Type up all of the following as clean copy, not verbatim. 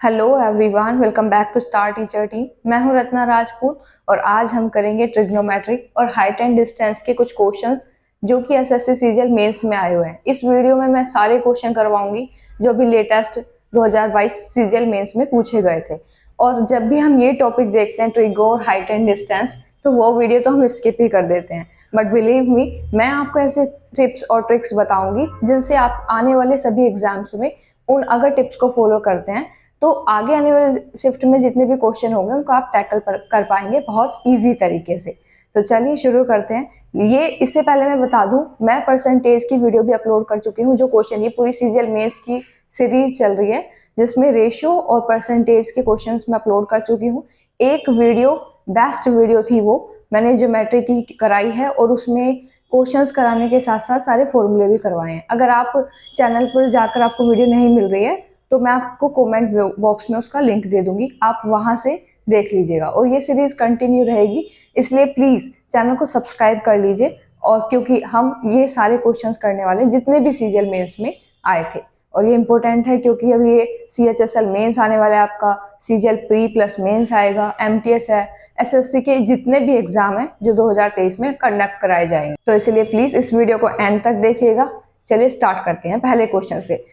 Hello everyone, welcome back to star teacher team. मैं हूं रत्ना राजपूत और आज हम करेंगे ट्रिग्नोमेट्रिक और हाइट एंड डिस्टेंस के कुछ क्वेश्चंस जो कि एसएससी सीजीएल मेंस में आए हुए हैं। इस वीडियो में मैं सारे क्वेश्चन करवाऊंगी जो भी लेटेस्ट 2022 सीजीएल मेंस में पूछे गए थे। और जब भी हम ये टॉपिक देखते हैं ट्रिगो और हाइट एंड डिस्टेंस, तो वो वीडियो तो हम स्किप ही कर देते हैं। बट बिलीव मी, मैं आपको ऐसे टिप्स और ट्रिक्स बताऊंगी जिनसे आप आने वाले सभी एग्जाम्स में उन अगर टिप्स को फॉलो करते हैं तो आगे आने वाले शिफ्ट में जितने भी क्वेश्चन होंगे उनको आप टैकल कर पाएंगे बहुत इजी तरीके से। तो चलिए शुरू करते हैं। ये इससे पहले मैं बता दूं, मैं परसेंटेज की वीडियो भी अपलोड कर चुकी हूँ। जो क्वेश्चन, ये पूरी सीजीएल मेंस की सीरीज चल रही है जिसमें रेशियो और परसेंटेज के क्वेश्चंस मैं अपलोड कर चुकी हूँ। एक वीडियो बेस्ट वीडियो थी, वो मैंने ज्योमेट्री की कराई है और उसमें क्वेश्चंस कराने के साथ साथ सारे फॉर्मूले भी करवाए हैं। अगर आप चैनल पर जाकर आपको वीडियो नहीं मिल रही है तो मैं आपको कमेंट बॉक्स में उसका लिंक दे दूंगी, आप वहां से देख लीजिएगा। और ये सीरीज कंटिन्यू रहेगी, इसलिए प्लीज चैनल को सब्सक्राइब कर लीजिए। और क्योंकि हम ये सारे क्वेश्चंस करने वाले जितने भी सीजीएल मेंस में आए थे, और ये इंपॉर्टेंट है क्योंकि अभी ये सीएचएसएल मेंस आने वाला है, आपका सीजीएल प्री प्लस मेंस आएगा, एमटीएस है, एसएससी के जितने भी एग्जाम है जो 2023 में कंडक्ट कराए जाएंगे। तो इसलिए प्लीज इस वीडियो को एंड तक देखिएगा। चलिए स्टार्ट करते हैं पहले क्वेश्चन से।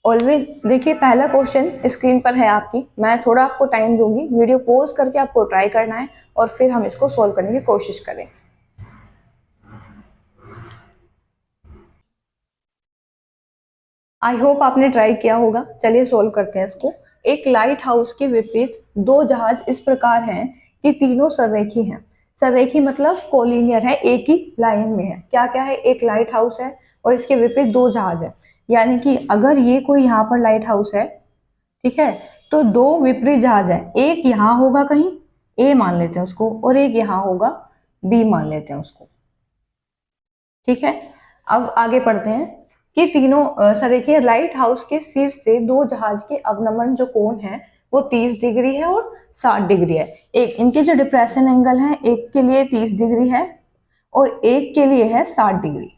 ऑलवेज देखिए, पहला क्वेश्चन स्क्रीन पर है आपकी। मैं थोड़ा आपको टाइम दूंगी, वीडियो पॉज करके आपको ट्राई करना है और फिर हम इसको सोल्व करने की कोशिश करें। आई होप आपने ट्राई किया होगा। चलिए सोल्व करते हैं इसको। एक लाइट हाउस के विपरीत दो जहाज इस प्रकार हैं कि तीनों सररेखी हैं। सररेखी मतलब कोलिनियर है, एक ही लाइन में है। क्या क्या है? एक लाइट हाउस है और इसके विपरीत दो जहाज है। यानी कि अगर ये कोई यहाँ पर लाइट हाउस है, ठीक है, तो दो विपरीत जहाज है। एक यहाँ होगा कहीं, ए मान लेते हैं उसको, और एक यहाँ होगा, बी मान लेते हैं उसको। ठीक है, अब आगे पढ़ते हैं कि तीनों सर देखिए, लाइट हाउस के शीर्ष से दो जहाज के अवनमन जो कोण है वो 30 डिग्री है और 60 डिग्री है। एक इनके जो डिप्रेशन एंगल है, एक के लिए 30 डिग्री है और एक के लिए है 60 डिग्री।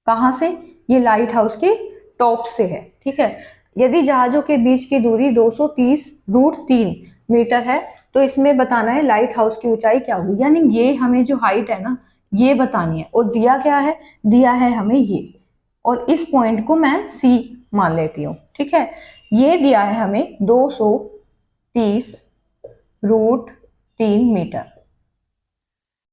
कहाँ से? ये लाइट हाउस के टॉप से है। ठीक है, यदि जहाजों के बीच की दूरी 230√3 मीटर है तो इसमें बताना है लाइट हाउस की ऊंचाई क्या होगी। यानी ये हमें जो हाइट है ना, ये बतानी है। और दिया क्या है? दिया है हमें ये, और इस पॉइंट को मैं सी मान लेती हूँ। ठीक है, ये दिया है हमें 230√3 मीटर।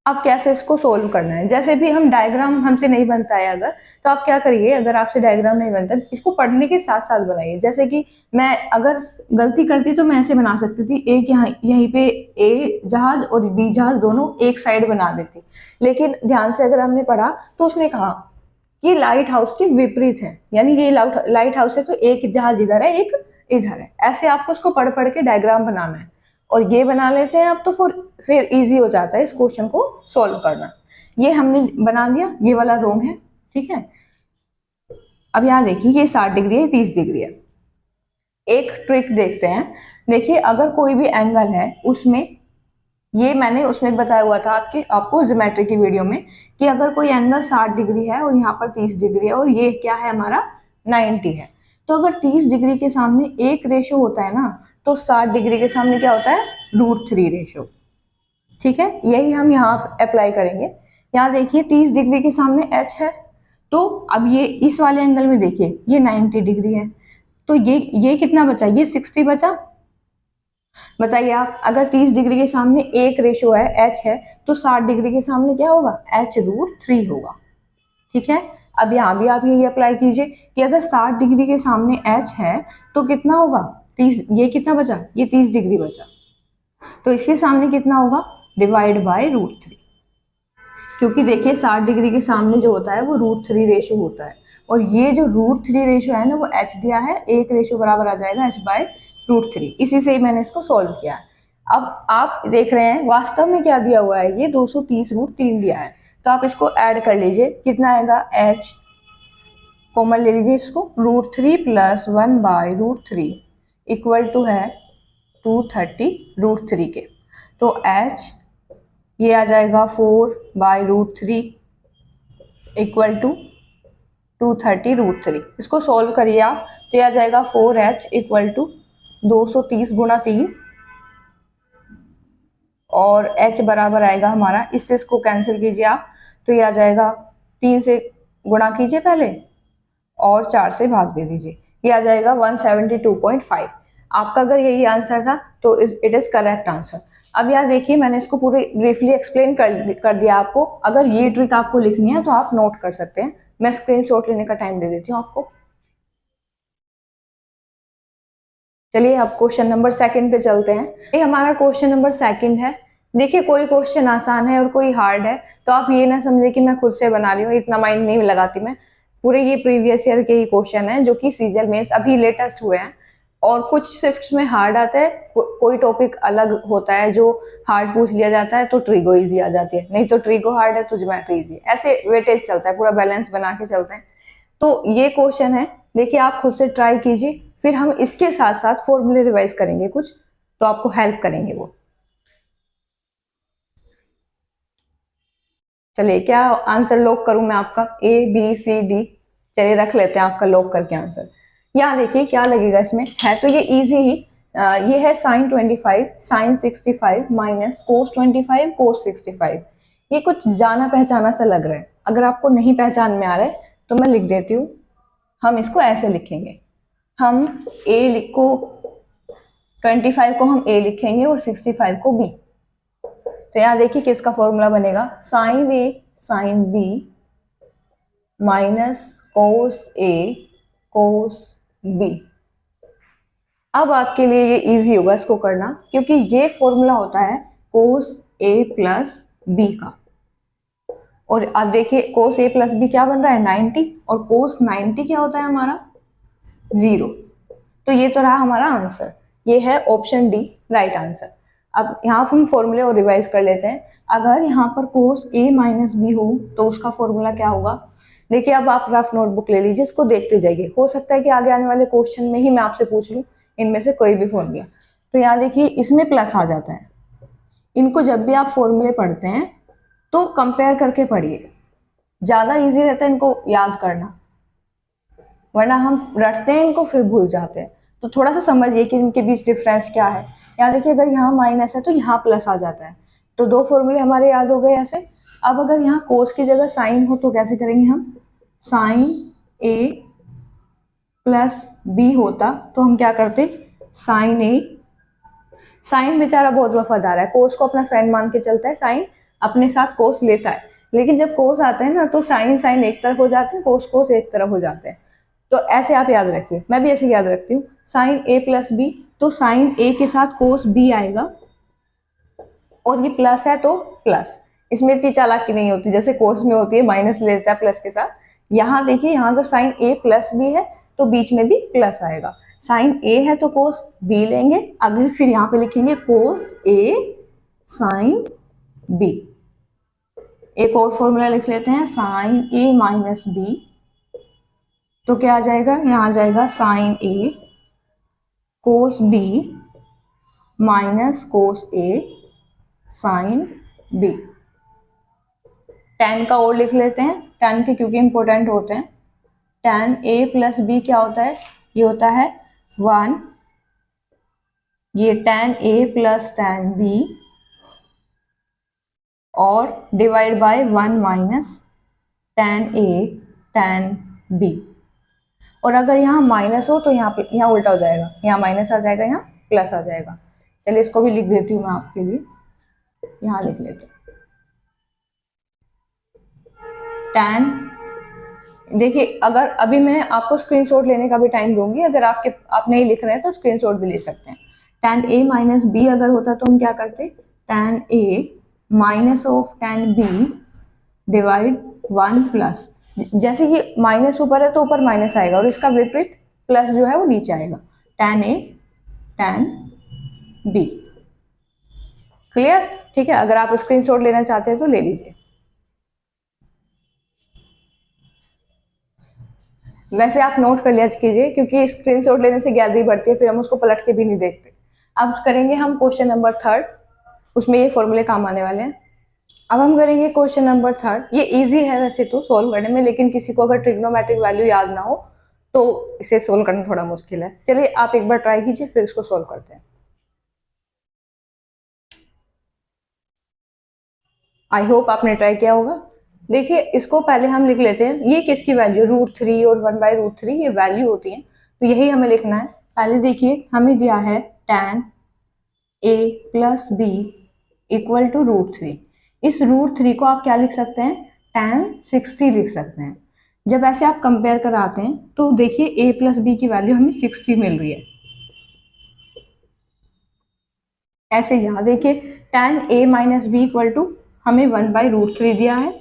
अब कैसे इसको सोल्व करना है? जैसे भी हम डायग्राम हमसे नहीं बनता है अगर, तो आप क्या करिए, अगर आपसे डायग्राम नहीं बनता इसको पढ़ने के साथ साथ बनाइए। जैसे कि मैं अगर गलती करती तो मैं ऐसे बना सकती थी, एक यहाँ यहीं पे ए जहाज और बी जहाज दोनों एक साइड बना देती। लेकिन ध्यान से अगर हमने पढ़ा तो उसने कहा कि लाइट हाउस के विपरीत है, यानी ये लाइट हाउस है तो एक जहाज इधर है, एक इधर है। ऐसे आपको उसको पढ़ पढ़ के डायग्राम बनाना है और ये बना लेते हैं आप, तो फिर इजी हो जाता है इस क्वेश्चन को सॉल्व करना। ये हमने बना लिया, ये वाला रोंग है। ठीक है, अब यहाँ देखिए, ये 60 डिग्री है, 30 डिग्री है। एक ट्रिक देखते हैं। देखिए, अगर कोई भी एंगल है उसमें, ये मैंने उसमें बताया हुआ था आपको ज्योमेट्री की वीडियो में, कि अगर कोई एंगल 60 डिग्री है और यहाँ पर 30 डिग्री है और ये क्या है हमारा 90 है, तो अगर 30 डिग्री के सामने एक रेशो होता है ना, तो 60 डिग्री के सामने क्या होता है? √3 रेशो। ठीक है, यही हम यहाँ अप्लाई करेंगे। यहाँ देखिए 30 डिग्री के सामने h है, तो अब ये इस वाले एंगल में देखिए ये 90 डिग्री है, तो ये कितना बचा? ये 60 बचा। बताइए आप, अगर 30 डिग्री के सामने एक रेशो है h है, तो 60 डिग्री के सामने क्या होगा? h√3 होगा। ठीक है, अब यहाँ भी आप यही अप्लाई कीजिए कि अगर 60 डिग्री के सामने h है तो कितना होगा? 30, ये कितना बचा? ये 30 डिग्री बचा, तो इसके सामने कितना होगा? Divide by √3। क्योंकि देखिए 60 डिग्री के सामने जो होता है वो √3 रेशो होता है, और ये जो √3 रेशो है ना वो h दिया है, एक रेशो बराबर आ जाएगा h/√3। इसी से ही मैंने इसको सॉल्व किया है। अब आप देख रहे हैं वास्तव में क्या दिया हुआ है, ये 230√3 दिया है, तो आप इसको ऐड कर लीजिए। कितना आएगा? h कॉमन ले लीजिए इसको, √3 + 1/√3 इक्वल टू है 230√3 के। तो h ये आ जाएगा 4/√3 इक्वल टू 230√3। इसको सॉल्व करिए आप, तो ये आ जाएगा 4h इक्वल टू 230 गुणा 3 और h बराबर आएगा हमारा, इससे इसको कैंसिल कीजिए आप, तो ये आ जाएगा 3 से गुणा कीजिए पहले और 4 से भाग दे दीजिए, ये आ जाएगा 172.5। आपका अगर यही आंसर था तो इट इज करेक्ट आंसर। अब यार देखिए, मैंने इसको पूरे ब्रीफली एक्सप्लेन कर दिया आपको। अगर ये ट्रिक आपको लिखनी है तो आप नोट कर सकते हैं, मैं स्क्रीनशॉट लेने का टाइम दे देती हूँ आपको। चलिए अब क्वेश्चन नंबर 2 पे चलते हैं। ये हमारा क्वेश्चन नंबर 2 है। देखिए, कोई क्वेश्चन आसान है और कोई हार्ड है, तो आप ये ना समझे कि मैं खुद से बना रही हूँ, इतना माइंड नहीं लगाती मैं। पूरे ये प्रीवियस ईयर के ही क्वेश्चन है जो कि सीजल मेंस अभी लेटेस्ट हुए हैं, और कुछ शिफ्ट्स में हार्ड आता है, कोई टॉपिक अलग होता है जो हार्ड पूछ लिया जाता है तो ट्रिगो इजी आ जाती है, नहीं तो ट्रिगो हार्ड है तो ज्योमेट्री इजी, ऐसे वेटेज चलता है, पूरा बैलेंस बना के चलते हैं। तो ये क्वेश्चन है, देखिए आप खुद से ट्राई कीजिए, फिर हम इसके साथ साथ फॉर्मूले रिवाइज करेंगे कुछ, तो आपको हेल्प करेंगे वो। चलिए, क्या आंसर लॉक करूं मैं आपका? ABCD, चलिए रख लेते हैं आपका लॉक करके आंसर। यहाँ देखिए क्या लगेगा इसमें, है तो ये इजी ही। ये है sin 25 sin 65 minus cos 25 cos 65। ये कुछ जाना पहचाना सा लग रहा है, अगर आपको नहीं पहचान में आ रहा है तो मैं लिख देती हूँ। हम इसको ऐसे लिखेंगे, हम A लिखो 25 को हम A लिखेंगे और 65 को B। तो यहाँ देखिए किसका फॉर्मूला बनेगा, sine A sine B minus cos A cos B। अब आपके लिए ये इजी होगा इसको करना, क्योंकि ये फॉर्मूला होता है कोस A प्लस B का। और अब देखिए कोस A प्लस B क्या बन रहा है, 90, और कोस 90 क्या होता है हमारा, 0। तो ये तो रहा हमारा आंसर, ये है ऑप्शन डी राइट आंसर। अब यहाँ हम फॉर्मूले और रिवाइज कर लेते हैं। अगर यहाँ पर कोस A माइनस बी हो तो उसका फॉर्मूला क्या होगा। देखिए, अब आप रफ नोटबुक ले लीजिए, इसको देखते जाइए, हो सकता है कि आगे आने वाले क्वेश्चन में ही मैं आपसे पूछ लूँ इनमें से कोई भी फॉर्मूला। तो यहाँ देखिए इसमें प्लस आ जाता है, इनको जब भी आप फॉर्मूले पढ़ते हैं तो कंपेयर करके पढ़िए, ज़्यादा ईजी रहता है इनको याद करना, वरना हम रटते हैं इनको फिर भूल जाते हैं। तो थोड़ा सा समझिए कि इनके बीच डिफरेंस क्या है। यहाँ देखिए, अगर यहाँ माइनस है तो यहाँ प्लस आ जाता है, तो 2 फॉर्मूले हमारे याद हो गए ऐसे। अब अगर यहाँ कोस की जगह साइन हो तो कैसे करेंगे हम, साइन A प्लस B होता तो हम क्या करते, साइन A, साइन बेचारा बहुत वफादार है, कोस को अपना फ्रेंड मान के चलता है, साइन अपने साथ कोस लेता है, लेकिन जब कोस आते हैं ना तो साइन साइन एक तरफ हो जाते हैं, कोस कोस एक तरफ हो जाते हैं। तो ऐसे आप याद रखिए, मैं भी ऐसे याद रखती हूँ, साइन A प्लस B, तो साइन A के साथ कोस B आएगा, और ये प्लस है तो प्लस, इसमें इतनी चालाकी नहीं होती जैसे कोस में होती है, माइनस ले लेता है प्लस के साथ। यहाँ देखिए, यहाँ अगर साइन A प्लस B है तो बीच में भी प्लस आएगा, साइन A है तो कोस B लेंगे, अगले फिर यहाँ पे लिखेंगे कोस A साइन B। एक और फॉर्मूला लिख लेते हैं, साइन A माइनस B, तो क्या आ जाएगा, यहाँ आ जाएगा sine A cos B minus cos A sine B। tan का और लिख लेते हैं, tan के क्योंकि इंपॉर्टेंट होते हैं। tan A प्लस B क्या होता है, ये होता है 1, ये tan A plus tan B और divide by 1 minus tan A tan B। और अगर यहाँ माइनस हो तो यहाँ उल्टा हो जाएगा, यहाँ माइनस आ जाएगा, यहाँ प्लस आ जाएगा। चलिए इसको भी लिख देती हूँ मैं आपके लिए, यहाँ लिख लेते हैं tan। देखिए, अगर अभी मैं आपको स्क्रीनशॉट लेने का भी टाइम दूंगी, अगर आप नहीं लिख रहे हैं तो स्क्रीनशॉट भी ले सकते हैं। tan A माइनस B अगर होता तो हम क्या करते, tan A minus of tan B divide 1 plus, जैसे ये माइनस ऊपर है तो ऊपर माइनस आएगा और इसका विपरीत प्लस जो है वो नीचे आएगा, tan A tan B। Clear, ठीक है। अगर आप स्क्रीनशॉट लेना चाहते हैं तो ले लीजिए। वैसे आप नोट कर लिया कीजिए, क्योंकि स्क्रीनशॉट लेने से गैलरी बढ़ती है, फिर हम उसको पलट के भी नहीं देखते। अब करेंगे हम क्वेश्चन नंबर 3, उसमें ये फॉर्मूले काम आने वाले हैं। अब हम करेंगे क्वेश्चन नंबर 3, ये इजी है वैसे तो सॉल्व करने में, लेकिन किसी को अगर ट्रिग्नोमेट्रिक वैल्यू याद ना हो तो इसे सोल्व करना थोड़ा मुश्किल है। चलिए आप एक बार ट्राई कीजिए, फिर इसको सोल्व करते हैं। आई होप आपने ट्राई किया होगा। देखिए इसको पहले हम लिख लेते हैं, ये किसकी वैल्यू, √3 और 1/√3 ये वैल्यू होती है, तो यही हमें लिखना है। पहले देखिए हमें दिया है tan a plus b equal to √3। इस √3 को आप क्या लिख सकते हैं, tan 60 लिख सकते हैं। जब ऐसे आप कंपेयर कराते हैं तो देखिए a प्लस b की वैल्यू हमें 60 मिल रही है। ऐसे यहाँ देखिए tan a minus B equal to हमें 1/√3 दिया है,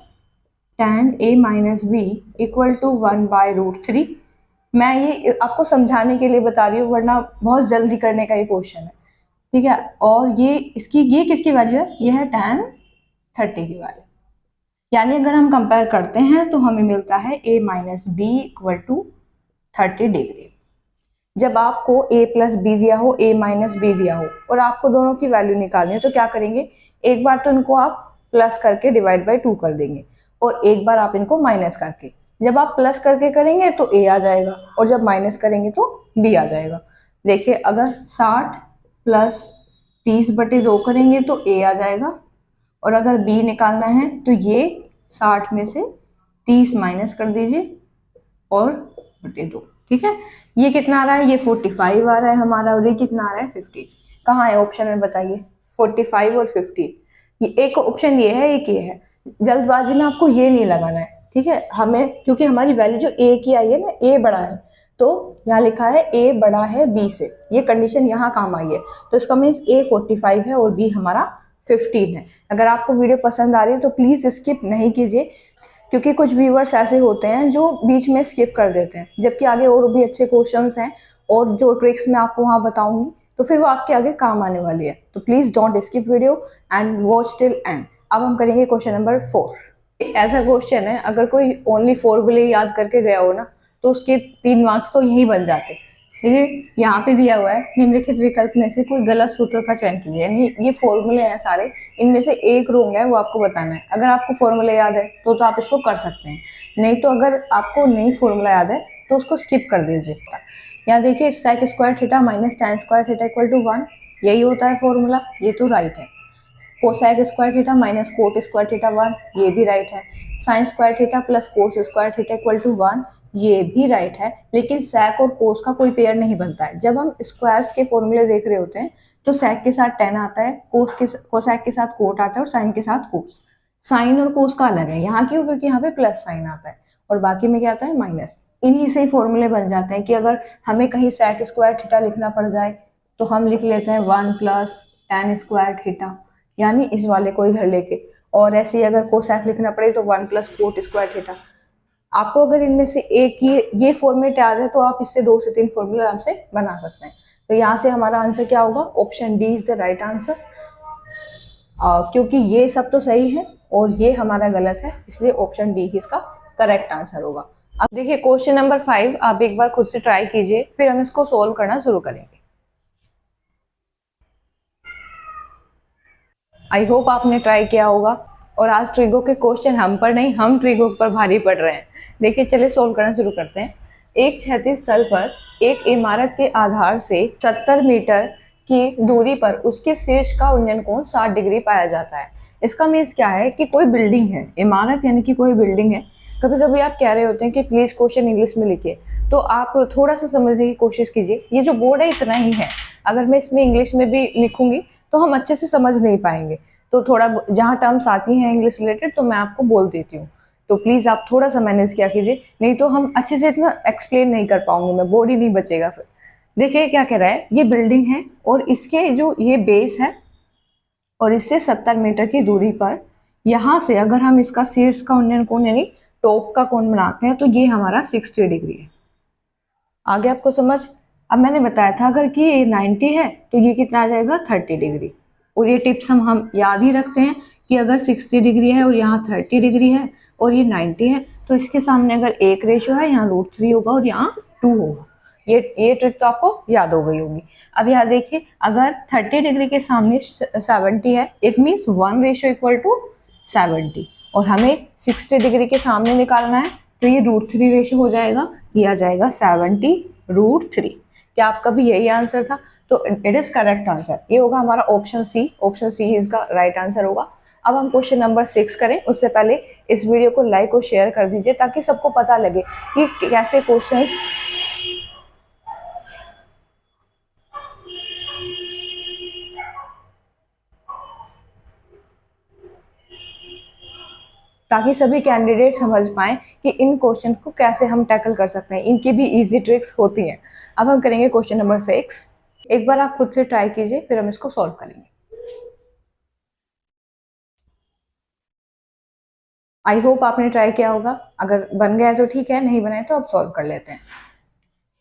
tan a minus B equal to 1/√3। मैं ये आपको समझाने के लिए बता रही हूँ, वरना बहुत जल्दी करने का ये क्वेश्चन है, ठीक है। और ये किसकी वैल्यू है, ये है tan 30 की वैल्यू। यानी अगर हम कंपेयर करते हैं तो हमें मिलता है a minus B equal to 30 degree. जब आपको a प्लस बी दिया हो, a माइनस बी दिया हो और आपको दोनों की वैल्यू निकालनी है, तो क्या करेंगे, एक बार तो इनको आप प्लस करके डिवाइड बाई 2 कर देंगे और एक बार आप इनको माइनस करके। जब आप प्लस करके करेंगे तो a आ जाएगा और जब माइनस करेंगे तो b आ जाएगा। देखिए अगर 60 प्लस 30/2 करेंगे तो a आ जाएगा, और अगर b निकालना है तो ये 60 में से 30 माइनस कर दीजिए और बटे 2, ठीक है। ये कितना आ रहा है, ये 45 आ रहा है हमारा, और ये कितना आ रहा है 50। कहाँ है ऑप्शन में बताइए, 45 और 50। ये एक ऑप्शन ये है, एक ये है। जल्दबाजी में आपको ये नहीं लगाना है, ठीक है। हमें क्योंकि हमारी वैल्यू जो a की आई है ना, a बड़ा है, तो यहाँ लिखा है a बड़ा है b से, ये कंडीशन यहाँ काम आई है, तो इसका मीन्स a 45 है और b हमारा 15 है। अगर आपको वीडियो पसंद आ रही है तो प्लीज़ स्किप नहीं कीजिए, क्योंकि कुछ व्यूअर्स ऐसे होते हैं जो बीच में स्किप कर देते हैं, जबकि आगे और भी अच्छे क्वेश्चंस हैं और जो ट्रिक्स मैं आपको वहाँ बताऊंगी तो फिर वो आपके आगे काम आने वाली है। तो please don't skip video and watch till and. अब हम करेंगे क्वेश्चन नंबर 4। ऐसा क्वेश्चन है, अगर कोई ओनली फॉर्मूले याद करके गया हो ना, तो उसके 3 मार्क्स तो यही बन जाते। देखिए यहाँ पे दिया हुआ है, निम्नलिखित विकल्प में से कोई गलत सूत्र का चयन कीजिए। यानी ये फॉर्मूले हैं सारे, इनमें से एक रॉन्ग है, वो आपको बताना है। अगर आपको फॉर्मूला याद है तो आप इसको कर सकते हैं, नहीं तो अगर आपको नहीं फॉर्मूला याद है तो उसको स्किप कर दीजिए। यहाँ देखिए sec square theta minus tan square theta equal to 1, यही होता है फॉर्मूला, ये तो राइट है। Cosec square theta minus cot square theta 1, ये भी राइट है। Sine square theta plus cos square theta equal to 1, ये भी राइट है। लेकिन sec और कोस का कोई पेयर नहीं बनता है। जब हम स्क्वायर्स के फॉर्मूले देख रहे होते हैं तो sec के साथ tan आता है, कोसेक के साथ कोट आता है और साइन के साथ कोस। साइन और कोस का अलग है, यहाँ क्यों, क्योंकि यहाँ पे प्लस साइन आता है और बाकी में क्या आता है, माइनस। इन्हीं से ही फॉर्मूले बन जाते हैं कि अगर हमें कहीं sec स्क्वायर थीटा लिखना पड़ जाए तो हम लिख लेते हैं 1 प्लस tan स्क्वायर थीटा, यानी इस वाले को इधर लेके। और ऐसे ही अगर कोसेक लिखना पड़े तो 1 प्लस कोट स्क्वायर थीटा। आपको अगर इनमें से एक ये फॉर्मेट याद है तो आप इससे 2 से 3 फॉर्मूला आराम से बना सकते हैं। तो यहाँ से हमारा आंसर क्या होगा, option D is the right answer, क्योंकि ये सब तो सही है और ये हमारा गलत है, इसलिए ऑप्शन डी ही इसका करेक्ट आंसर होगा। अब देखिए क्वेश्चन नंबर 5 आप एक बार खुद से ट्राई कीजिए, फिर हम इसको सोल्व करना शुरू करेंगे। आई होप आपने ट्राई किया होगा। और आज ट्रिगो के क्वेश्चन हम पर नहीं, हम ट्रिगो पर भारी पड़ रहे हैं। देखिए चलिए सोल्व करना शुरू करते हैं। एक क्षैतिज तल पर एक इमारत के आधार से 70 मीटर की दूरी पर उसके शीर्ष का उन्नयन कोण 60 डिग्री पाया जाता है। इसका मीन्स क्या है कि कोई बिल्डिंग है, इमारत यानी कि कोई बिल्डिंग है। कभी कभी आप कह रहे होते हैं कि प्लीज क्वेश्चन इंग्लिश में लिखिए, तो आप थोड़ा सा समझने की कोशिश कीजिए। ये जो बोर्ड है इतना ही है, अगर मैं इसमें इंग्लिश में भी लिखूंगी तो हम अच्छे से समझ नहीं पाएंगे। तो थोड़ा जहाँ टर्म्स आती हैं इंग्लिश रिलेटेड तो मैं आपको बोल देती हूँ, तो प्लीज़ आप थोड़ा सा मैनेज किया कीजिए, नहीं तो हम अच्छे से इतना एक्सप्लेन नहीं कर पाऊंगी मैं, बोर्ड ही नहीं बचेगा फिर। देखिए क्या कह रहा है, ये बिल्डिंग है और इसके जो ये बेस है और इससे 70 मीटर की दूरी पर यहाँ से अगर हम इसका शीर्ष का उन्नयन कोण यानी टॉप का कोण बनाते हैं तो ये हमारा 60 डिग्री है। आगे आपको समझ। अब मैंने बताया था अगर कि ये 90 है तो ये कितना आ जाएगा 30 डिग्री। और ये टिप्स हम याद ही रखते हैं कि अगर 60 डिग्री है और यहाँ 30 डिग्री है और ये 90 है तो इसके सामने अगर एक रेशो है, यहाँ √3 होगा और यहाँ 2 होगा। ये ट्रिक तो आपको याद हो गई होगी। अब यहाँ देखिए अगर 30 डिग्री के सामने 70 है, it means 1 ratio equal to 70, और हमें 60 डिग्री के सामने निकालना है तो ये √3 रेशियो हो जाएगा, ये आ जाएगा 70√3। क्या आपका भी यही आंसर था? तो इट इज करेक्ट आंसर, ये होगा हमारा ऑप्शन सी। ऑप्शन सी इसका राइट आंसर होगा। अब हम क्वेश्चन नंबर 6 करें, उससे पहले इस वीडियो को लाइक और शेयर कर दीजिए ताकि सबको पता लगे कि कैसे क्वेश्चंस ताकि सभी कैंडिडेट समझ पाएं कि इन क्वेश्चन को कैसे हम टैकल कर सकते हैं, इनकी भी इजी ट्रिक्स होती हैं। अब हम करेंगे क्वेश्चन नंबर 6। एक बार आप खुद से ट्राई कीजिए, फिर हम इसको सॉल्व करेंगे। आई होप आपने ट्राई किया होगा, अगर बन गया तो ठीक है, नहीं बनाए तो अब सॉल्व कर लेते हैं।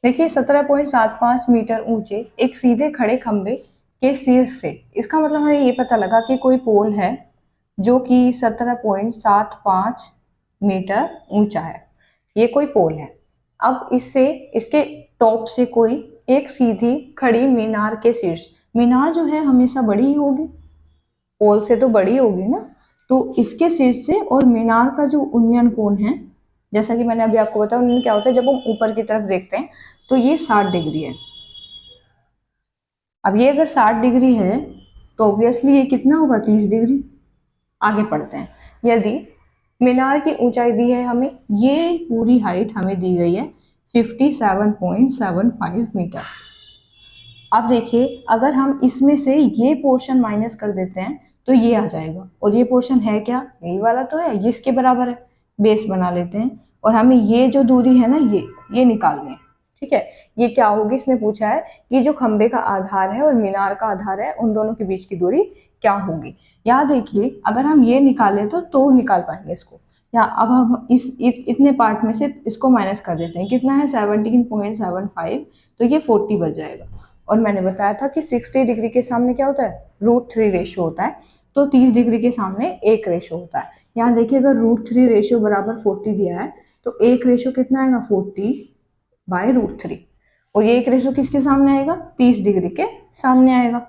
देखिए 17.75 मीटर ऊंचे एक सीधे खड़े खंबे के शीर्ष से, इसका मतलब हमें ये पता लगा कि कोई पोल है जो कि 17.75 मीटर ऊंचा है, ये कोई पोल है। अब इससे इसके टॉप से कोई एक सीधी खड़ी मीनार के शीर्ष, मीनार जो है हमेशा बड़ी ही होगी, पोल से तो बड़ी होगी ना, तो इसके शीर्ष से और मीनार का जो उन्नयन कोण है, जैसा कि मैंने अभी आपको बताया उन्नयन क्या होता है, जब हम ऊपर की तरफ देखते हैं तो ये 60 डिग्री है। अब ये अगर 60 डिग्री है तो ऑब्वियसली ये कितना होगा, 30 डिग्री। आगे पढ़ते हैं। यदि मीनार की ऊंचाई दी है हमें, ये पूरी हाइट हमें दी गई है 57.75 मीटर। अब देखिए अगर हम इसमें से ये पोर्शन माइनस कर देते हैं तो ये आ जाएगा, और ये पोर्शन है क्या, यही वाला तो है, ये इसके बराबर है। बेस बना लेते हैं और हमें ये जो दूरी है ना, ये निकालनी है। ठीक है, ये क्या होगी, इसने पूछा है कि जो खंबे का आधार है और मीनार का आधार है उन दोनों के बीच की दूरी क्या होगी। यहाँ देखिए अगर हम ये निकालें तो निकाल पाएंगे इसको। यहाँ अब हम इतने पार्ट में से इसको माइनस कर देते हैं, कितना है 17.75, तो ये 40 बच जाएगा। और मैंने बताया था कि 60 डिग्री के सामने क्या होता है, √3 रेशियो होता है, तो 30 डिग्री के सामने 1 रेशियो होता है। यहाँ देखिए अगर √3 रेशियो बराबर 40 दिया है तो 1 रेशियो कितना आएगा, 40/√3। और ये 1 रेशियो किसके सामने आएगा, 30 डिग्री के सामने आएगा।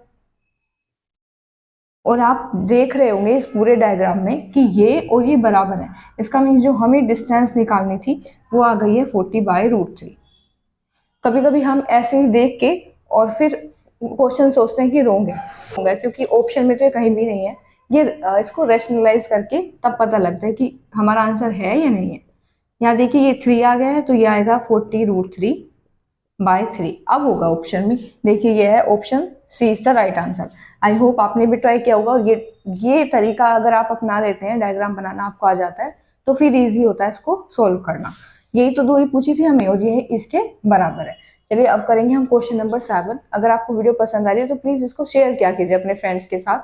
और आप देख रहे होंगे इस पूरे डायग्राम में कि ये और ये बराबर है, इसका मीन्स जो हमें डिस्टेंस निकालनी थी वो आ गई है 40/√3। कभी कभी हम ऐसे ही देख के और फिर क्वेश्चन सोचते हैं कि रोंग है, क्योंकि ऑप्शन में तो ये कहीं भी नहीं है। ये इसको रैशनलाइज करके तब पता लगता है कि हमारा आंसर है या नहीं है। यहाँ देखिए ये 3 आ गया है तो ये आएगा 40√3/3। अब होगा ऑप्शन में, देखिए ये है option C is the right answer. I hope आपने भी ट्राई किया होगा, और ये तरीका अगर आप अपना लेते हैं, डायग्राम बनाना आपको आ जाता है, तो फिर इजी होता है इसको सोल्व करना। यही तो दूरी पूछी थी हमें और ये इसके बराबर है। चलिए अब करेंगे हम क्वेश्चन नंबर 7। अगर आपको वीडियो पसंद आ रही है तो प्लीज इसको शेयर किया कीजिए अपने फ्रेंड्स के साथ,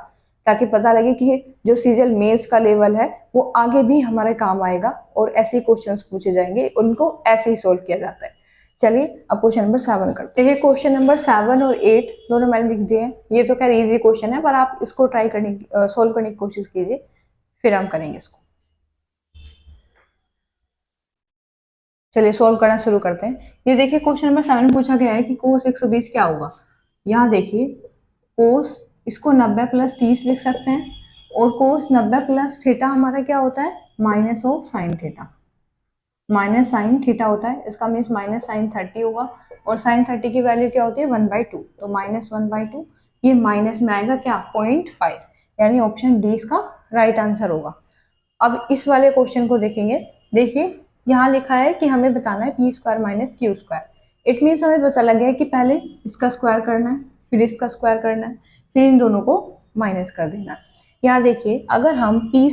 ताकि पता लगे कि जो सीजीएल मेंस का लेवल है वो आगे भी हमारे काम आएगा और ऐसे क्वेश्चंस पूछे जाएंगे, उनको ऐसे ही सोल्व किया जाता है। चलिए अब क्वेश्चन नंबर 7 करते हैं। क्वेश्चन नंबर 7 और 8 दोनों मैंने लिख दिए हैं। ये तो खैर इजी क्वेश्चन है, पर आप इसको ट्राई करने सोल्व करने की कोशिश कीजिए, फिर हम करेंगे इसको। चलिए सोल्व करना शुरू करते हैं। ये देखिए क्वेश्चन नंबर 7 में पूछा गया है कि कोस 120 क्या होगा। यहाँ देखिए कोस, इसको 90 + 30 लिख सकते हैं, और कोस 90 + थीटा हमारा क्या होता है, minus of sine theta. Minus sine theta होता है, इसका मीन्स माइनस साइन 30 होगा, और साइन 30 की वैल्यू क्या होती है, 1/2, तो -1/2। ये माइनस में आएगा क्या, 0.5, यानी ऑप्शन डी इसका राइट आंसर होगा। अब इस वाले क्वेश्चन को देखेंगे। देखिए यहाँ लिखा है कि हमें बताना है p² - q²। इट मीन्स हमें पता लग गया है कि पहले इसका स्क्वायर करना है, फिर इसका स्क्वायर करना है, फिर इन दोनों को माइनस कर देना है। यहाँ देखिए अगर हम p²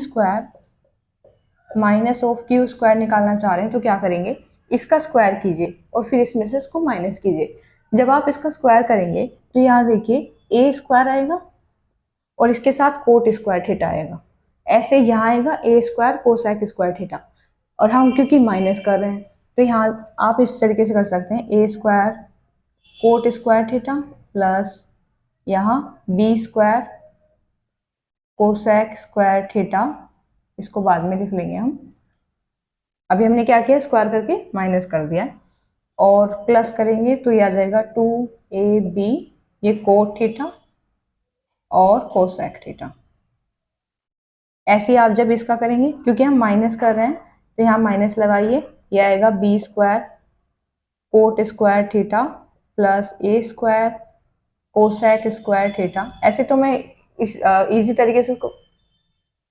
-(q²) निकालना चाह रहे हैं तो क्या करेंगे, इसका स्क्वायर कीजिए और फिर इसमें से इसको माइनस कीजिए। जब आप इसका स्क्वायर करेंगे तो यहाँ देखिए a² आएगा और इसके साथ cot² थीटा आएगा। ऐसे यहाँ आएगा a² cosec² थीटा, और हम क्योंकि माइनस कर रहे हैं तो यहाँ आप इस तरीके से कर सकते हैं, a² cot² थीटा प्लस यहाँ b² cosec² थीटा, इसको बाद में लिख लेंगे हम। अभी हमने क्या किया, स्क्वायर करके माइनस कर दिया, और प्लस करेंगे तो ये आ जाएगा 2ab, ये कोट थीटा और कोसेक थीटा। ऐसे ही आप जब इसका करेंगे, क्योंकि हम माइनस कर रहे हैं तो यहाँ माइनस लगाइए ये आएगा B square cot square theta plus A square cosec square theta. ऐसे तो मैं इस इजी तरीके से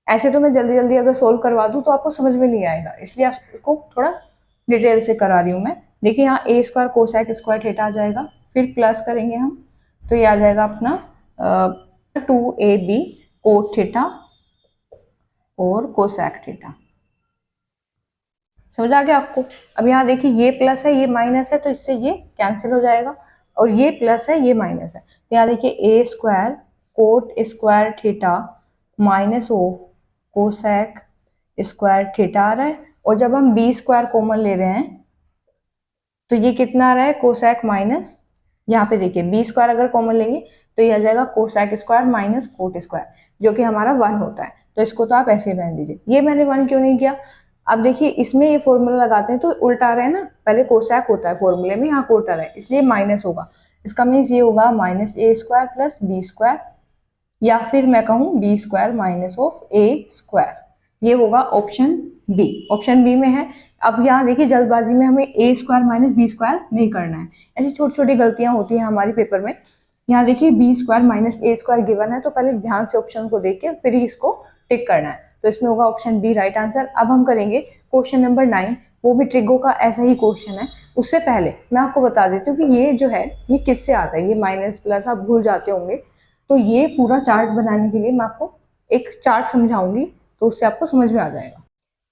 ऐसे तो मैं जल्दी जल्दी अगर सोल्व करवा दूं तो आपको समझ में नहीं आएगा, इसलिए आपको थोड़ा डिटेल से करा रही हूँ मैं। देखिए यहाँ ए स्क्वायर कोसेक स्क्वायर थीटा आ जाएगा, फिर प्लस करेंगे हम तो ये आ जाएगा अपना 2ab कोट थीटा और कोसेक थीटा। समझ आ गया आपको? अब यहाँ देखिए ये प्लस है ये माइनस है तो इससे ये कैंसिल हो जाएगा, और ये प्लस है ये माइनस है। तो यहाँ देखिए A square cot square theta minus of cosec square theta आ रहा है, और जब हम बी स्क्वायर कॉमन ले रहे हैं तो ये कितना आ रहा है कोसेक माइनस, यहाँ पे देखिए बी स्क्वायर अगर कॉमन लेंगे तो ये आ जाएगा cosec square minus cot square, जो कि हमारा 1 होता है। तो इसको तो आप ऐसे ही रहने दीजिए। ये मैंने 1 क्यों नहीं किया, अब देखिए इसमें ये फॉर्मूला लगाते हैं तो उल्टा रहा है ना, पहले कोसेक होता है फॉर्मूले में, यहाँ कोट आ रहा है इसलिए माइनस होगा। इसका मीन्स ये होगा minus A square plus B square, या फिर मैं कहूँ B square minus of A square. ये होगा ऑप्शन बी। ऑप्शन बी में है। अब यहाँ देखिए जल्दबाजी में हमें ए स्क्वायर माइनस बी स्क्वायर नहीं करना है, ऐसी छोटी छोटी गलतियां होती हैं हमारे पेपर में। यहाँ देखिए B square minus A square given है तो पहले ध्यान से ऑप्शन को देख के फिर ही इसको टिक करना है, तो इसमें होगा ऑप्शन बी राइट आंसर। अब हम करेंगे क्वेश्चन नंबर 9, वो भी ट्रिगो का ऐसा ही क्वेश्चन है। उससे पहले मैं आपको बता देती हूँ कि ये जो है ये किससे आता है, ये माइनस प्लस आप भूल जाते होंगे, तो ये पूरा चार्ट बनाने के लिए मैं आपको एक चार्ट समझाऊंगी तो उससे आपको समझ में आ जाएगा।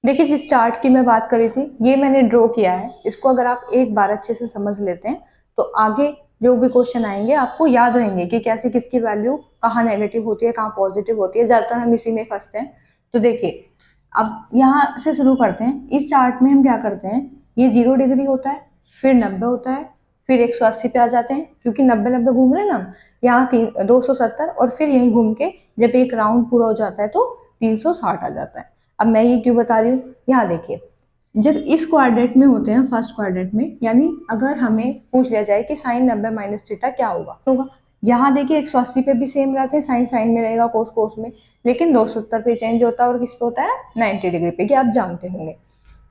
देखिए जिस चार्ट की मैं बात करी थी ये मैंने ड्रॉ किया है, इसको अगर आप एक बार अच्छे से समझ लेते हैं तो आगे जो भी क्वेश्चन आएंगे आपको याद रहेंगे कि कैसे किसकी वैल्यू कहाँ नेगेटिव होती है कहाँ पॉजिटिव होती है। ज़्यादातर हम इसी में फंसते हैं। तो देखिए अब यहाँ से शुरू करते हैं। इस चार्ट में हम क्या करते हैं, ये 0 डिग्री होता है, फिर 90 होता है, फिर 180 पे आ जाते हैं, क्योंकि 90 घूम रहे हैं ना, यहाँ 270, और फिर यहीं घूम के जब एक राउंड पूरा हो जाता है तो 360 आ जाता है। अब मैं ये क्यों बता रही हूँ, यहाँ देखिए जब इस क्वाड्रेंट में होते हैं फर्स्ट क्वाड्रेंट में, यानी अगर हमें पूछ लिया जाए कि साइन 90 माइनस थीटा क्या होगा, यहाँ देखिए 180 पे भी सेम रहते हैं, साइन साइन में रहेगा, कोस कोस में, लेकिन 270 पे चेंज होता है और किस पे होता है 90 डिग्री पे, कि आप जानते होंगे।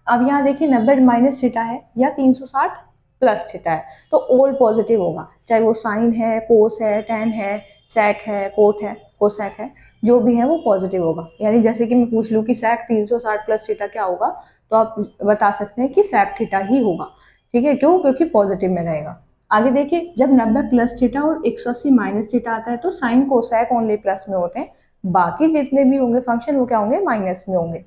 अब यहाँ देखिए 90 माइनस थीटा है या 360 प्लस थीटा है, तो ऑल पॉजिटिव होगा, चाहे वो साइन है, कोस है, टेन है, सेक है, कोट है, कोसेक है, जो भी है वो पॉजिटिव होगा। यानी जैसे कि मैं पूछ लूँ कि सेक 360 प्लस थीटा क्या होगा, तो आप बता सकते हैं कि सेक थीटा ही होगा। ठीक है, क्यों? क्योंकि पॉजिटिव में रहेगा। आगे देखिए जब 90 प्लस थीटा और 180 माइनस थीटा आता है तो साइन कोसेक ओनली प्लस में होते हैं, बाकी जितने भी होंगे फंक्शन वो क्या होंगे, माइनस में होंगे।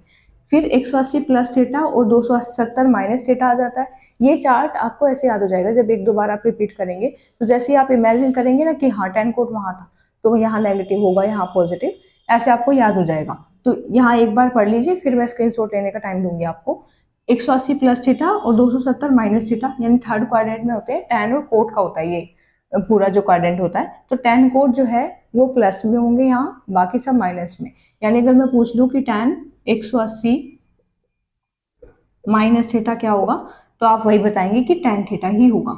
फिर 180 प्लस थीटा और 270 माइनस थीटा आ जाता है। ये चार्ट आपको ऐसे याद हो जाएगा जब एक दो बार आप रिपीट करेंगे, तो जैसे ही आप इमेजिन करेंगे ना कि हाँ टेन कोट वहाँ था तो यहाँ नेगेटिव होगा, यहाँ पॉजिटिव, ऐसे आपको याद हो जाएगा। तो यहाँ एक बार पढ़ लीजिए, फिर मैं स्क्रीनशॉट लेने का टाइम दूंगी आपको। 180 प्लस थीटा और 270 माइनस थीटा, यानी थर्ड क्वाड्रेंट में होते हैं, टेन और कोट का होता है ये पूरा जो क्वाड्रेंट होता है। तो टेन कोट जो है वो प्लस में होंगे यहाँ, बाकी सब माइनस में। यानी अगर मैं पूछ लूँ कि टेन 180 माइनस थीटा क्या होगा, तो आप वही बताएंगे कि टेन थीटा ही होगा।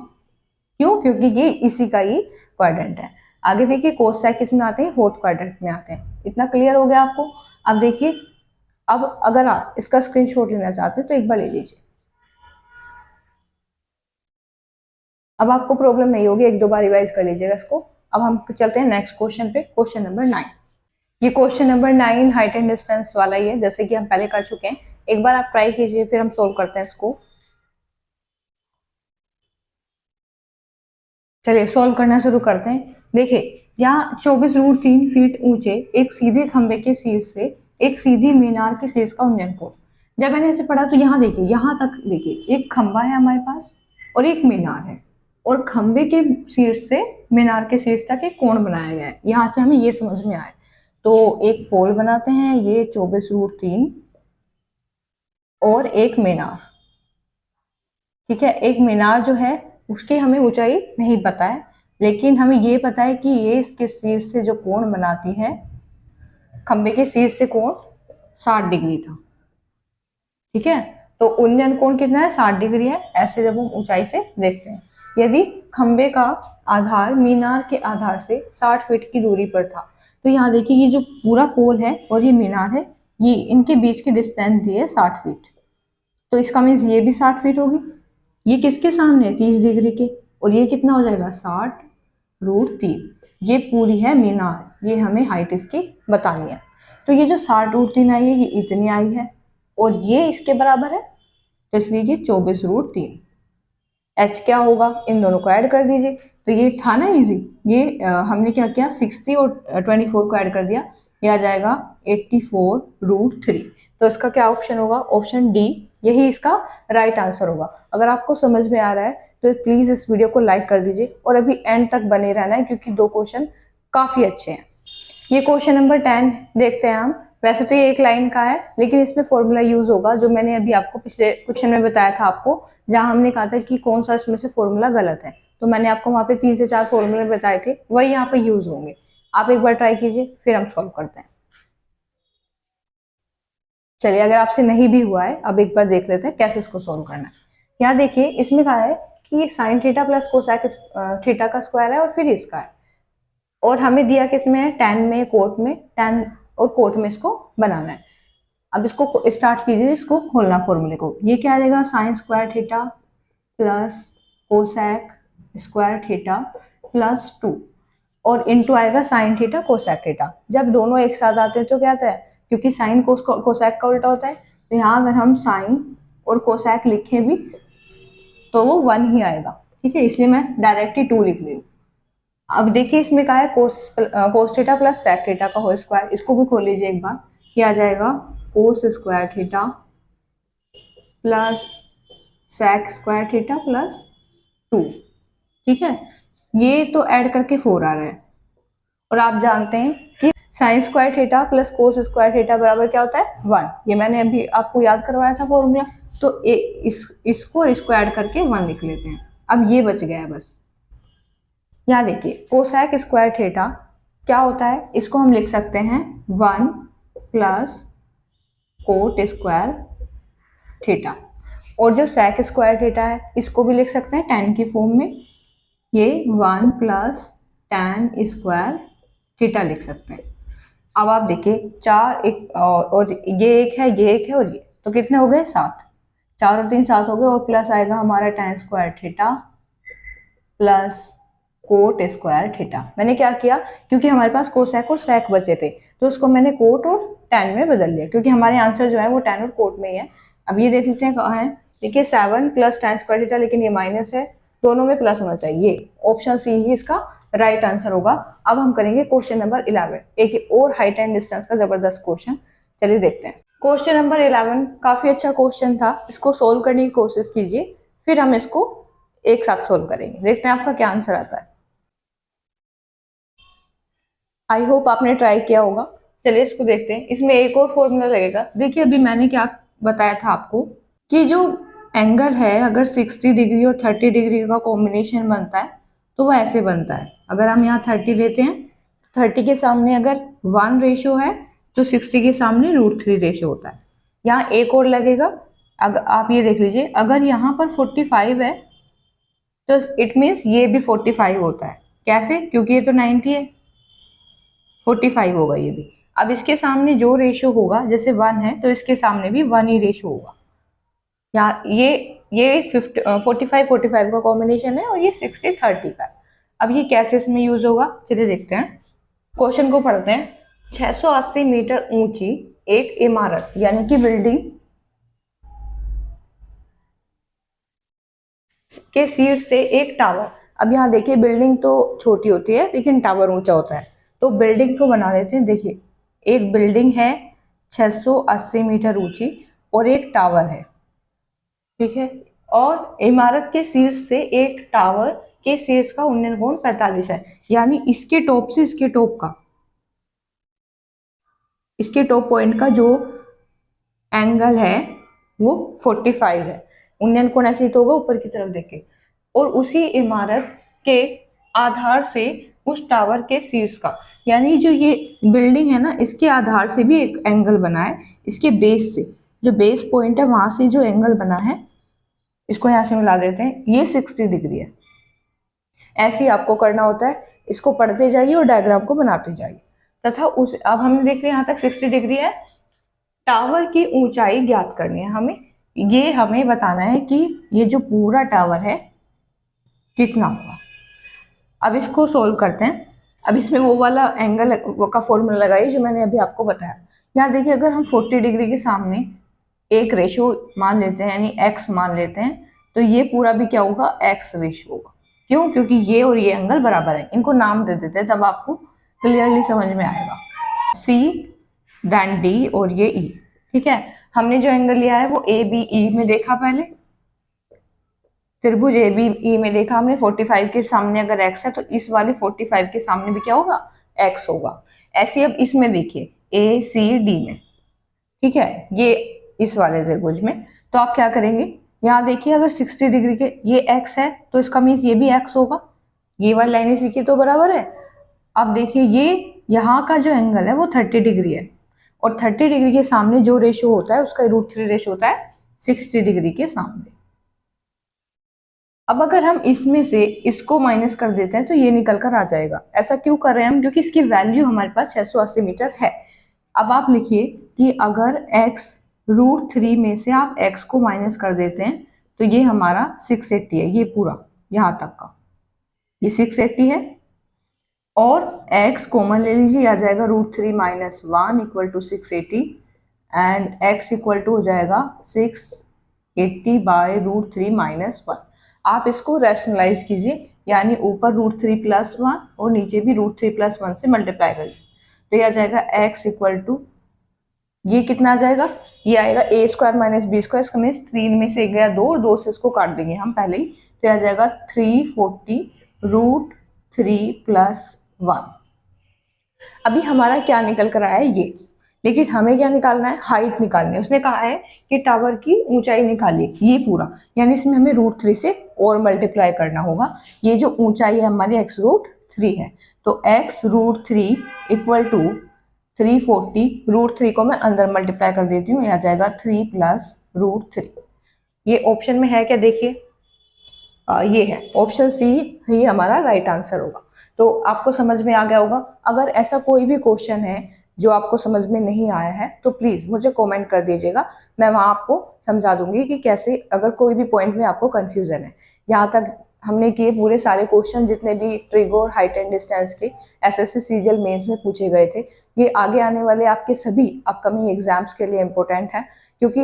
क्यों? क्योंकि ये इसी का ही क्वाड्रेंट है। आगे देखिए कोसेक किस में आते हैं, फोर्थ क्वाड्रेंट में आते हैं। इतना क्लियर हो गया आपको? अब देखिए, अब अगर आप इसका स्क्रीनशॉट लेना चाहते हैं तो एक बार ले लीजिए, अब आपको प्रॉब्लम नहीं होगी, एक दो बार रिवाइज कर लीजिएगा इसको। अब हम चलते हैं नेक्स्ट क्वेश्चन पे, क्वेश्चन नंबर 9। ये question number 9 height and distance वाला ही है, जैसे कि हम पहले कर चुके हैं। एक बार आप ट्राई कीजिए, फिर हम सोल्व करते हैं इसको। चलिए सोल्व करना शुरू करते हैं। देखिए यहाँ 24√3 फीट ऊंचे एक सीधे खंबे के शीर्ष से एक सीधी मीनार के शीर्ष का उन्नयन कोण। जब मैंने ऐसे पढ़ा तो यहाँ देखिए, यहाँ तक देखिए एक खंबा है हमारे पास और एक मीनार है, और खंबे के शीर्ष से मीनार के शीर्ष तक एक कोण बनाया गया है। यहाँ से हमें ये समझ में आए तो एक पोल बनाते हैं, ये 24√3 और एक मीनार। ठीक है, एक मीनार जो है उसकी हमें ऊंचाई नहीं पता है, लेकिन हमें ये पता है कि ये इसके शीर्ष से जो कोण बनाती है, खंबे के शीर्ष से कोण 60 डिग्री था। ठीक है, तो उन्नयन कोण कितना है, 60 डिग्री है। ऐसे जब हम ऊंचाई से देखते हैं, यदि खंबे का आधार मीनार के आधार से 60 फीट की दूरी पर था, तो यहाँ देखिए ये जो पूरा पोल है और ये मीनार है, ये इनके बीच की डिस्टेंस दी है 60 फीट। तो इसका मीन्स ये भी 60 फीट होगी। ये किसके सामने है? 30 डिग्री के। और ये कितना हो जाएगा? 60√3। ये पूरी है मीनार, ये हमें हाइट इसकी बतानी है। तो ये जो 60√3 आई है ये इतनी आई है और ये इसके बराबर है, तो इसलिए ये 24√3। एच क्या होगा? इन दोनों को ऐड कर दीजिए। तो ये था ना इजी। ये हमने क्या किया, 60 और 24 को ऐड कर दिया, ये आ जाएगा 84√3। तो इसका क्या ऑप्शन होगा? ऑप्शन डी, यही इसका राइट आंसर होगा। अगर आपको समझ में आ रहा है तो प्लीज इस वीडियो को लाइक कर दीजिए और अभी एंड तक बने रहना है, क्योंकि 2 क्वेश्चन काफी अच्छे हैं। ये क्वेश्चन नंबर 10 देखते हैं हम। वैसे तो ये एक लाइन का है, लेकिन इसमें फॉर्मूला यूज होगा जो मैंने अभी आपको पिछले क्वेश्चन में बताया था आपको, जहां हमने कहा था कि कौन सा इसमें से फॉर्मूला गलत है। तो मैंने आपको वहां पे 3 से 4 फॉर्मूले बताए थे, वही यहाँ पे यूज होंगे। आप एक बार ट्राई कीजिए, फिर हम सॉल्व करते हैं। चलिए, अगर आपसे नहीं भी हुआ है, अब एक बार देख लेते हैं कैसे इसको सॉल्व करना है। यहाँ देखिए, इसमें कहा है कि sine theta plus cosec theta का स्क्वायर है और फिर इसका है, और हमें दिया किसमें है? टैन में, कोट में। टैन और कोट में इसको बनाना है। अब इसको स्टार्ट कीजिए, इसको खोलना फॉर्मूले को। ये क्या आ जाएगा? Sign square theta plus cosec square theta plus 2 और इनटू आएगा साइन थीटा कोसैक थीटा। जब दोनों एक साथ आते हैं तो क्या आता है? क्योंकि साइन कोसैक का उल्टा होता है, तो यहाँ अगर हम साइन और कोसैक लिखें भी तो वो 1 ही आएगा। ठीक है, इसलिए मैं डायरेक्टली 2 लिख रही हूँ। अब देखिए, इसमें क्या है? Cos theta plus sec theta का होल स्क्वायर। इसको भी खोल लीजिए एक बार। ये आ जाएगा cos square theta plus sec square theta plus 2। ठीक है, ये तो ऐड करके 4 आ रहा है। और आप जानते हैं कि sign square theta plus cos square theta बराबर क्या होता है? 1। ये मैंने अभी आपको याद करवाया था फॉर्मूला। तो इसको और इसको ऐड करके 1 लिख लेते हैं। अब ये बच गया है बस। यहाँ देखिए, कोसैक स्क्वायर थीटा क्या होता है? इसको हम लिख सकते हैं 1 प्लस कोट स्क्वायर थीटा। और जो सेक स्क्वायर थीटा है इसको भी लिख सकते हैं टैन की फॉर्म में। ये 1 प्लस टैन स्क्वायर थीटा लिख सकते हैं। अब आप देखिए, 4 एक और ये एक है, ये एक है और ये, तो कितने हो गए? 7। 4 और 3 7 हो गए, और प्लस आएगा हमारा tan square theta plus coat square theta. मैंने क्या किया, क्योंकि हमारे पास कोसैक और सेक बचे थे, तो उसको मैंने कोट और टैन में बदल लिया, क्योंकि हमारे आंसर जो है वो टैन और कोट में ही है। अब ये देख लेते हैं कहाँ है। देखिए 7 प्लस टैन स्क्वायर थीटा, लेकिन ये माइनस है, दोनों में प्लस होना चाहिए। ऑप्शन सी ही इसका राइट आंसर होगा। अब हम करेंगे क्वेश्चन नंबर 11, एक और हाइट एंड डिस्टेंस का जबरदस्त क्वेश्चन। चलिए देखते हैं। क्वेश्चन नंबर 11 काफी अच्छा क्वेश्चन था, इसको सोल्व करने की कोशिश कीजिए, फिर हम इसको एक साथ सोल्व करेंगे। देखते हैं आपका क्या आंसर आता है। आई होप आपने ट्राई किया होगा। चलिए इसको देखते हैं। इसमें एक और फॉर्मूला लगेगा। देखिए, अभी मैंने क्या बताया था आपको कि जो एंगल है, अगर 60 डिग्री और 30 डिग्री का कॉम्बिनेशन बनता है तो वो ऐसे बनता है। अगर हम यहाँ 30 लेते हैं, 30 के सामने अगर 1 रेशो है तो 60 के सामने √3 रेशो होता है। यहाँ एक और लगेगा। अगर आप ये देख लीजिए, अगर यहाँ पर 45 है तो इट मीन्स ये भी 45 होता है। कैसे? क्योंकि ये तो 90 है, 45 होगा ये भी। अब इसके सामने जो रेशो होगा, जैसे 1 है तो इसके सामने भी 1 ही रेशो होगा। यहाँ ये 45 का कॉम्बिनेशन है और ये 60-30 का। अब ये कैसे इसमें यूज होगा, चलिए देखते हैं। क्वेश्चन को पढ़ते हैं। 680 मीटर ऊंची एक इमारत यानी कि बिल्डिंग के शीर्ष से एक टावर। अब यहाँ देखिए, बिल्डिंग तो छोटी होती है लेकिन टावर ऊंचा होता है, तो बिल्डिंग को बना लेते हैं। देखिए, एक बिल्डिंग है 680 मीटर ऊंची और एक टावर है, ठीक है, और इमारत के शीर्ष से एक टावर के शीर्ष का उन्नयन कोण 45 है। यानी इसके टॉप से इसके टॉप का, इसके टॉप पॉइंट का जो एंगल है वो 45 है। उन्नयन कोण ऐसे ही तो होगा ऊपर की तरफ देखे। और उसी इमारत के आधार से उस टावर के शीर्ष का, यानी जो ये बिल्डिंग है ना, इसके आधार से भी एक एंगल बना है। इसके बेस से, जो बेस पॉइंट है वहां से जो एंगल बना है, इसको यहाँ से मिला देते हैं, ये 60 डिग्री है। ऐसे ही आपको करना होता है। इसको पढ़ते जाइए और डायग्राम को बनाते जाइए। तथा उस, अब हम देख रहे हैं यहाँ तक 60 डिग्री है। टावर की ऊंचाई ज्ञात करनी है हमें। ये हमें बताना है कि ये जो पूरा टावर है कितना होगा। अब इसको सोल्व करते हैं। अब इसमें वो वाला एंगल वो का फॉर्मूला लगाइए जो मैंने अभी आपको बताया। यहाँ देखिए, अगर हम 40 डिग्री के सामने एक रेशो मान लेते हैं, यानी x मान लेते हैं, तो ये पूरा भी क्या होगा, x रेशो होगा। क्यों? क्योंकि ये और ये एंगल बराबर है। इनको नाम दे देते हैं, तब आपको क्लियरली समझ में आएगा। C देन D और ये E। ठीक है, हमने जो एंगल लिया है वो ABE में देखा, पहले त्रिभुज ABE में देखा हमने। 45 के सामने अगर x है तो इस वाले 45 के सामने भी क्या होगा, x होगा। ऐसे अब इसमें देखिए ACD में, ठीक है, ये इस वाले त्रिभुज में, तो आप क्या करेंगे, यहाँ देखिए अगर 60 डिग्री के ये x है तो इसका मीन्स ये भी x होगा। ये वाली लाइन इसी की तो बराबर है। अब देखिए ये यहाँ का जो एंगल है वो 30 डिग्री है, और 30 डिग्री के सामने जो रेशो होता है उसका √3 रेशो होता है 60 डिग्री के सामने। अब अगर हम इसमें से इसको माइनस कर देते हैं तो ये निकल कर आ जाएगा। ऐसा क्यों कर रहे हैं हम? क्योंकि इसकी वैल्यू हमारे पास 680 मीटर है। अब आप लिखिए कि अगर x √3 में से आप x को माइनस कर देते हैं तो ये हमारा 680 है, ये पूरा यहाँ तक का ये 680 है। और x कॉमन ले लीजिए, आ जाएगा √3 - 1 = 680, एंड x इक्वल टू हो जाएगा 680 बाय √3 - 1। आप इसको रैशनलाइज कीजिए, यानी ऊपर √3 + 1 और नीचे भी √3 + 1 से मल्टीप्लाई करिए, तो ये आ जाएगा x इक्वल टू, ये कितना आ जाएगा, ये आएगा a² - b², इसका मीन्स 3 में से एक गया 2 और 2 से इसको काट देंगे हम पहले ही, तो आ जाएगा 340 √3 + 1। अभी हमारा क्या निकल कर आया है ये, लेकिन हमें क्या निकालना है, हाइट निकालनी है। उसने कहा है कि टावर की ऊंचाई निकालिए, ये पूरा, यानी इसमें हमें √3 से और मल्टीप्लाई करना होगा। ये जो ऊंचाई है हमारी x√3 है, तो x√3 इक्वल टू 340, √3 को मैं अंदर मल्टीप्लाई कर देती हूँ, आ जाएगा 3 + √3। ये ऑप्शन में है क्या, देखिए ये है ऑप्शन सी, ये हमारा राइट आंसर होगा। तो आपको समझ में आ गया होगा। अगर ऐसा कोई भी क्वेश्चन है जो आपको समझ में नहीं आया है तो प्लीज़ मुझे कमेंट कर दीजिएगा, मैं वहाँ आपको समझा दूंगी कि कैसे, अगर कोई भी पॉइंट में आपको कंफ्यूजन है। यहाँ तक हमने किए पूरे सारे क्वेश्चन जितने भी ट्रिगोर, हाइट एंड डिस्टेंस के एसएससी सीजीएल मेंस में पूछे गए थे, ये आगे आने वाले आपके सभी अपकमिंग एग्जाम्स के लिए इम्पोर्टेंट है, क्योंकि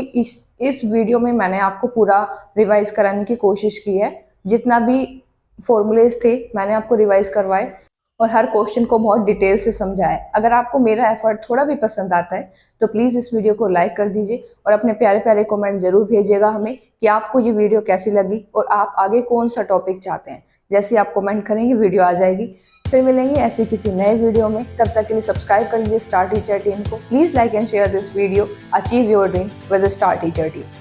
इस वीडियो में मैंने आपको पूरा रिवाइज कराने की कोशिश की है। जितना भी फॉर्मूलेज थे मैंने आपको रिवाइज करवाए और हर क्वेश्चन को बहुत डिटेल से समझाया। अगर आपको मेरा एफर्ट थोड़ा भी पसंद आता है तो प्लीज़ इस वीडियो को लाइक कर दीजिए और अपने प्यारे प्यारे कमेंट जरूर भेजिएगा हमें कि आपको ये वीडियो कैसी लगी और आप आगे कौन सा टॉपिक चाहते हैं। जैसे आप कमेंट करेंगे वीडियो आ जाएगी। फिर मिलेंगे ऐसे किसी नए वीडियो में, तब तक के लिए सब्सक्राइब कर लीजिए स्टार टीचर टीम को। Please like and share this video. Achieve your dream with star teacher team.